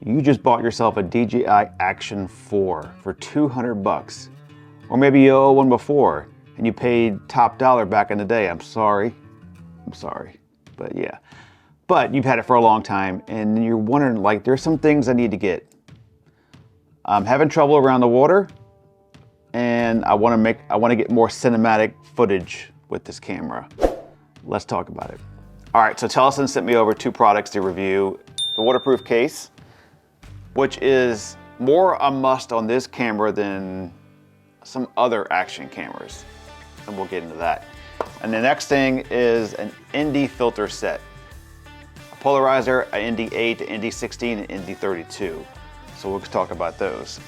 You just bought yourself a DJI Action 4 for 200 bucks. Or maybe you owe one before and you paid top dollar back in the day. I'm sorry, but yeah. But you've had it for a long time and you're wondering, like, there's some things I need to get. I'm having trouble around the water and I want to get more cinematic footage with this camera. Let's talk about it. All right, so Telesin sent me over 2 products to review. The waterproof case, which is more a must on this camera than some other action cameras, and we'll get into that. And the next thing is an ND filter set, a polarizer, an ND8, an ND16, and ND32. So we'll talk about those.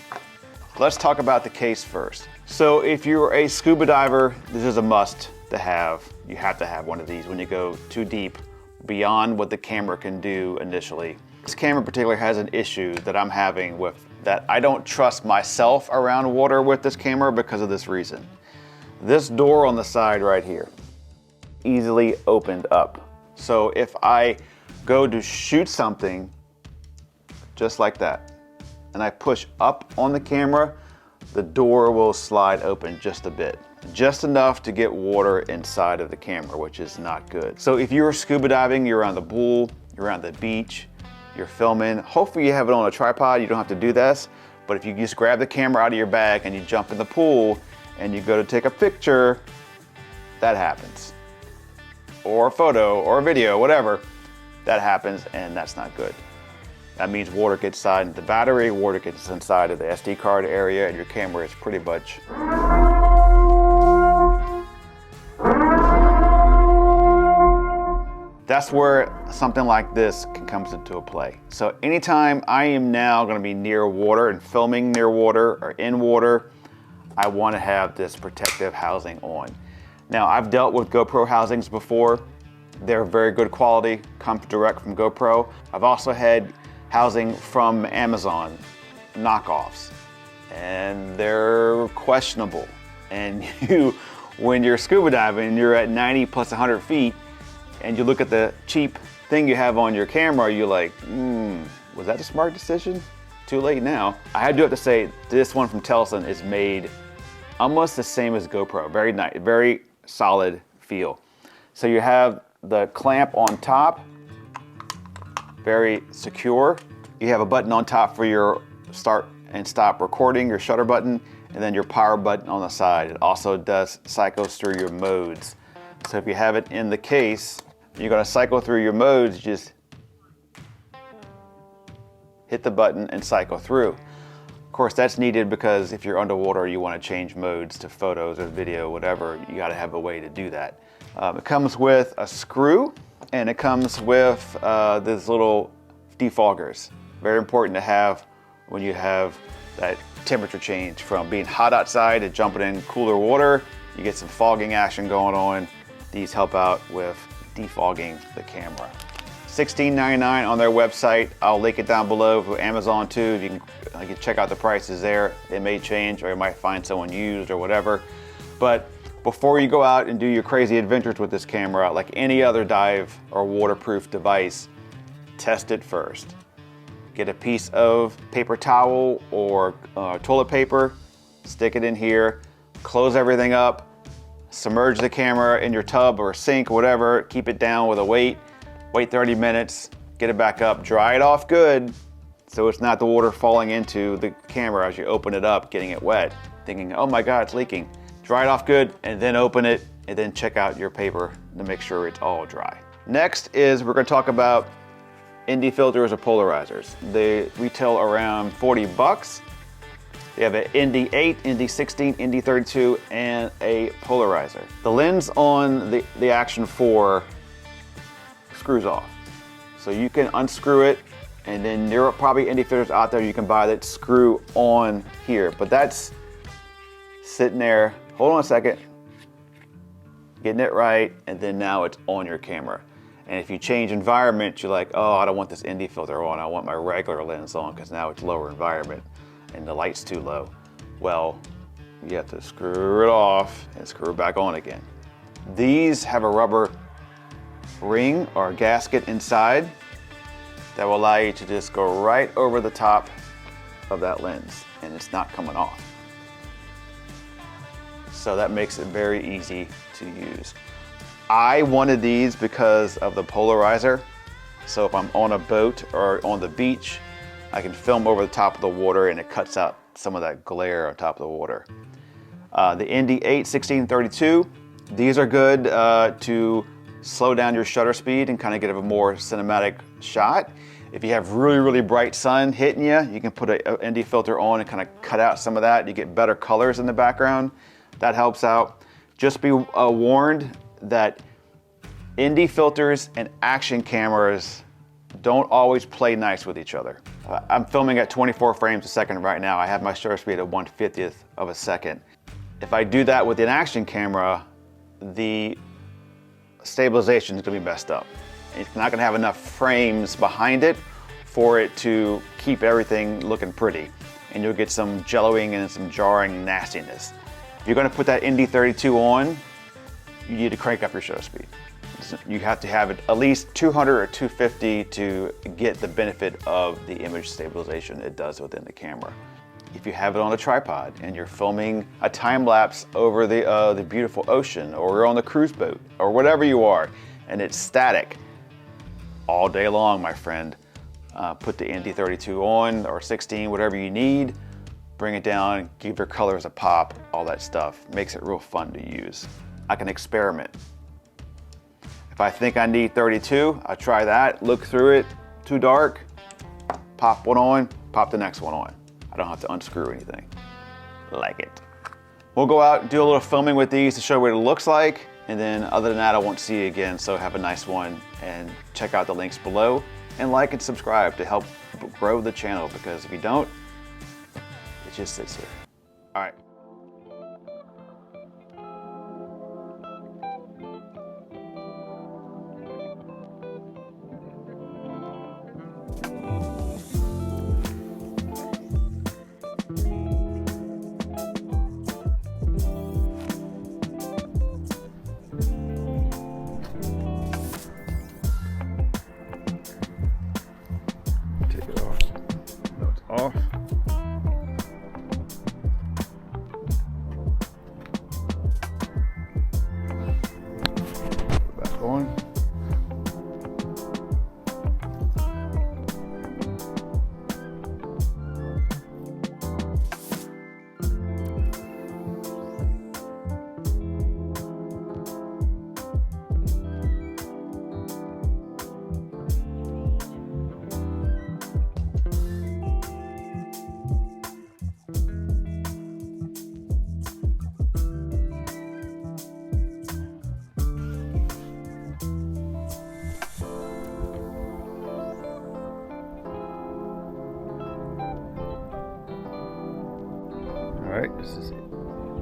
Let's talk about the case first. So if you're a scuba diver, this is a must to have. You have to have one of these when you go too deep beyond what the camera can do initially. This camera in particular has an issue that I'm having with that. I don't trust myself around water with this camera because of this reason. This door on the side right here, easily opened up. So if I go to shoot something just like that, and I push up on the camera, the door will slide open just a bit. Just enough to get water inside of the camera, which is not good. So if you're scuba diving, you're on the pool, you're on the beach, you're filming, hopefully you have it on a tripod, you don't have to do this, but if you just grab the camera out of your bag and you jump in the pool and you go to take a picture, that happens. Or a photo or a video, whatever, that happens, and that's not good. That means water gets inside of the battery, water gets inside of the SD card area, and your camera is pretty much that's where something like this comes into play. So anytime I am now going to be near water and filming near water or in water, I want to have this protective housing on. Now, I've dealt with GoPro housings before. They're very good quality, comes direct from GoPro. I've also had housing from Amazon, knockoffs, and they're questionable. And when you're scuba diving, you're at 90 plus 100 feet, and you look at the cheap thing you have on your camera, you're like, was that a smart decision? Too late now. I do have to say, this one from Telesin is made almost the same as GoPro. Very nice, very solid feel. So you have the clamp on top, very secure. You have a button on top for your start and stop recording, your shutter button, and then your power button on the side. It also does cycles through your modes. So if you have it in the case, you're gonna cycle through your modes, just hit the button and cycle through. Of course, that's needed because if you're underwater, you wanna change modes to photos or video, whatever, you gotta have a way to do that. It comes with a screw, and it comes with this little defoggers. Very important to have when you have that temperature change from being hot outside to jumping in cooler water. You get some fogging action going on. These help out with defogging the camera. $16.99 on their website. I'll link it down below for Amazon too. You can check out the prices there. It may change, or you might find someone used or whatever. But before you go out and do your crazy adventures with this camera, like any other dive or waterproof device, test it first. Get a piece of paper towel or toilet paper, stick it in here, close everything up, submerge the camera in your tub or sink, whatever, keep it down with a weight, wait 30 minutes, get it back up, dry it off good, so it's not the water falling into the camera as you open it up, getting it wet, thinking, oh my God, it's leaking. Dry it off good, and then open it, and then check out your paper to make sure it's all dry. Next is we're gonna talk about ND filters or polarizers. They retail around 40 bucks. They have an ND8, ND16, ND32, and a polarizer. The lens on the Action 4 screws off. So you can unscrew it, and then there are probably ND filters out there you can buy that screw on here, but that's sitting there. Hold on a second, getting it right, and then now it's on your camera. And if you change environment, you're like, oh, I don't want this ND filter on, I want my regular lens on because now it's lower environment and the light's too low. Well, you have to screw it off and screw it back on again. These have a rubber ring or gasket inside that will allow you to just go right over the top of that lens and it's not coming off. So that makes it very easy to use. I wanted these because of the polarizer. So if I'm on a boat or on the beach, I can film over the top of the water and it cuts out some of that glare on top of the water. The Indy 8 16-32, these are good to slow down your shutter speed and kind of get a more cinematic shot. If you have really, really bright sun hitting you, you can put an Indy filter on and kind of cut out some of that. You get better colors in the background. That helps out. Just be warned that Indy filters and action cameras don't always play nice with each other. I'm filming at 24 frames a second right now. I have my shutter speed at 1/50th of a second. If I do that with an action camera, the stabilization is gonna be messed up. It's not gonna have enough frames behind it for it to keep everything looking pretty. And you'll get some jelloing and some jarring nastiness. If you're gonna put that Indy 32 on, you need to crank up your shutter speed. You have to have it at least 200 or 250 to get the benefit of the image stabilization it does within the camera. If you have it on a tripod and you're filming a time lapse over the beautiful ocean, or you're on the cruise boat, or whatever you are, and it's static all day long, my friend, put the Indy 32 on, or 16, whatever you need, bring it down, give your colors a pop, all that stuff. Makes it real fun to use. I can experiment. If I think I need 32, I try that, look through it, too dark, pop one on, pop the next one on. I don't have to unscrew anything. Like it. We'll go out and do a little filming with these to show what it looks like, and then other than that, I won't see you again, so have a nice one, and check out the links below, and like and subscribe to help grow the channel, because if you don't, it just sits here. All right. Off. Back on. Alright, this is it.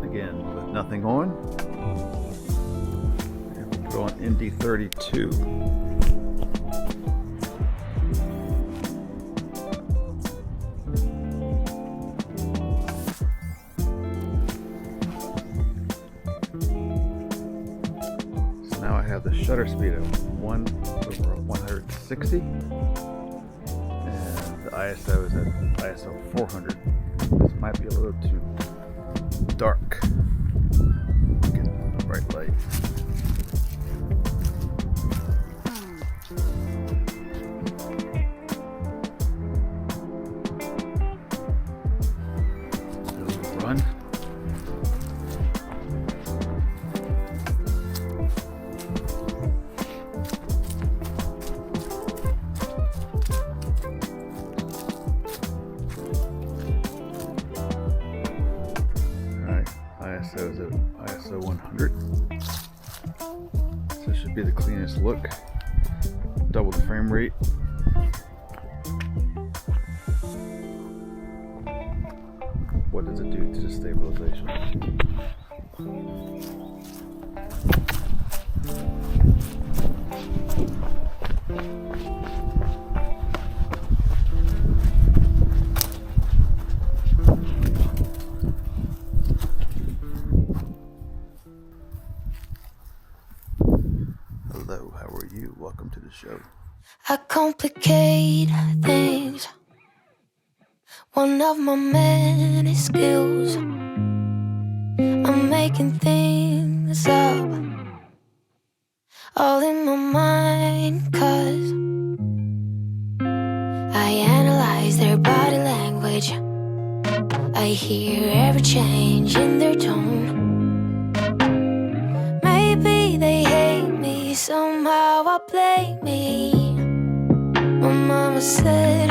Again, with nothing on. And we'll put on Indy 32. So now I have the shutter speed of 1/160. And the ISO is at ISO 400. This might be a little too dark. Get the bright light. Run. ISO is at ISO 100. So it should be the cleanest look. Double the frame rate. What does it do to the stabilization? Hello, how are you? Welcome to the show. I complicate things. One of my many skills. I'm making things up, all in my mind, 'cause I analyze their body language. I hear every change in their tone. Maybe they hate me, somehow I blame me. My mama said